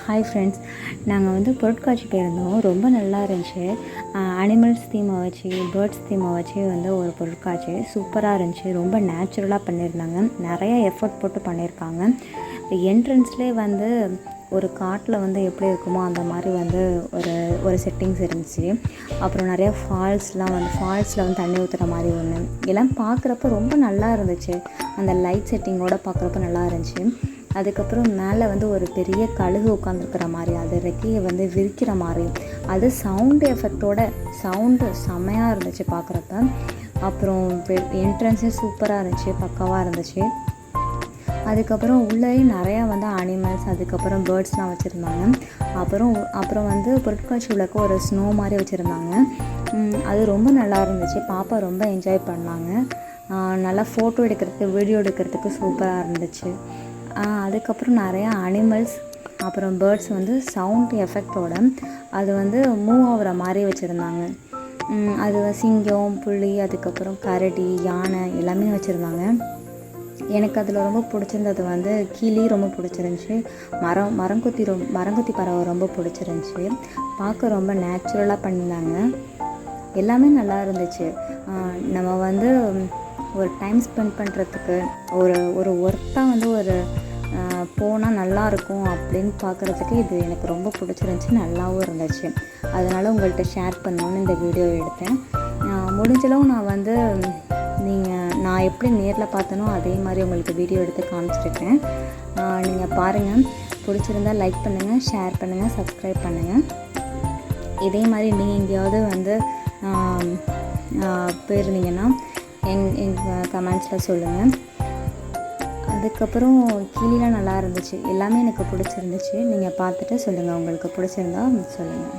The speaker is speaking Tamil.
ஹாய் ஃப்ரெண்ட்ஸ், நாங்கள் வந்து பொருட்காட்சி போயிருந்தோம். ரொம்ப நல்லா இருந்துச்சு. அனிமல்ஸ் தீமை வச்சு, பேர்ட்ஸ் தீமை வச்சு வந்து ஒரு பொருட்காட்சி சூப்பராக இருந்துச்சு. ரொம்ப நேச்சுரலாக பண்ணியிருந்தாங்க. நிறையா எஃபர்ட் போட்டு பண்ணியிருக்காங்க. என்ட்ரன்ஸ்லேயே வந்து ஒரு காட்டில் வந்து எப்படி இருக்குமோ அந்த மாதிரி வந்து ஒரு செட்டிங்ஸ் இருந்துச்சு. அப்புறம் நிறையா ஃபால்ஸில் வந்து தண்ணி ஊற்றுற மாதிரி ஒன்று எல்லாம் பார்க்குறப்ப ரொம்ப நல்லா இருந்துச்சு. அந்த லைட் செட்டிங்கோடு பார்க்குறப்ப நல்லா இருந்துச்சு. அதுக்கப்புறம் மேலே வந்து ஒரு பெரிய கழுகு உட்காந்துருக்கிற மாதிரி, அது ரெக்கையை வந்து விரிக்கிற மாதிரி, அது சவுண்டு எஃபெக்டோட சவுண்டு செம்மையாக இருந்துச்சு பார்க்குறப்ப. அப்புறம் என்ட்ரன்ஸே சூப்பராக இருந்துச்சு, பக்காவாக இருந்துச்சு. அதுக்கப்புறம் உள்ளேயும் நிறையா வந்து அனிமல்ஸ், அதுக்கப்புறம் பேர்ட்ஸ்லாம் வச்சுருந்தாங்க. அப்புறம் வந்து பொருட்காட்சி உள்ளக்க ஒரு ஸ்னோ மாதிரி வச்சுருந்தாங்க. அது ரொம்ப நல்லா இருந்துச்சு. பாப்பா ரொம்ப என்ஜாய் பண்ணாங்க. நல்லா ஃபோட்டோ எடுக்கிறதுக்கு, வீடியோ எடுக்கிறதுக்கு சூப்பராக இருந்துச்சு. அதுக்கப்புறம் நிறையா அனிமல்ஸ் அப்புறம் பேர்ட்ஸ் வந்து சவுண்ட் எஃபெக்டோட அது வந்து மூவ் ஆகிற மாதிரி வச்சுருந்தாங்க. அது சிங்கம், புலி, அதுக்கப்புறம் கரடி, யானை எல்லாமே வச்சுருந்தாங்க. எனக்கு அதில் ரொம்ப பிடிச்சிருந்தது வந்து கிளி ரொம்ப பிடிச்சிருந்துச்சி. மரங்கொத்தி பறவை ரொம்ப பிடிச்சிருந்துச்சி. பார்க்க ரொம்ப நேச்சுரலாக பண்ணியிருந்தாங்க. எல்லாமே நல்லா இருந்துச்சு. நம்ம வந்து ஒரு டைம் ஸ்பெண்ட் பண்ணுறதுக்கு ஒரு ஒர்த்தாக வந்து ஒரு போனால் நல்லாயிருக்கும் அப்படின்னு பார்க்குறதுக்கு இது எனக்கு ரொம்ப பிடிச்சிருந்துச்சி, நல்லாவும் இருந்துச்சு. அதனால் உங்கள்கிட்ட ஷேர் பண்ணணுன்னு இந்த வீடியோ எடுத்தேன். முடிஞ்சளவு நான் வந்து நான் எப்படி நேரில் பார்த்தனோ அதே மாதிரி உங்களுக்கு வீடியோ எடுத்து காமிச்சிருக்கேன். நீங்கள் பாருங்கள். பிடிச்சிருந்தால் லைக் பண்ணுங்கள், ஷேர் பண்ணுங்கள், சப்ஸ்கிரைப் பண்ணுங்கள். இதே மாதிரி நீங்கள் எங்கேயாவது வந்து போயிருந்தீங்கன்னா எங்கள் கமெண்ட்ஸில் சொல்லுங்கள். அதுக்கப்புறம் கிளிலாம் நல்லா இருந்துச்சு. எல்லாமே எனக்கு பிடிச்சிருந்துச்சு. நீங்கள் பார்த்துட்டு சொல்லுங்கள், உங்களுக்கு பிடிச்சிருந்தா சொல்லுங்கள்.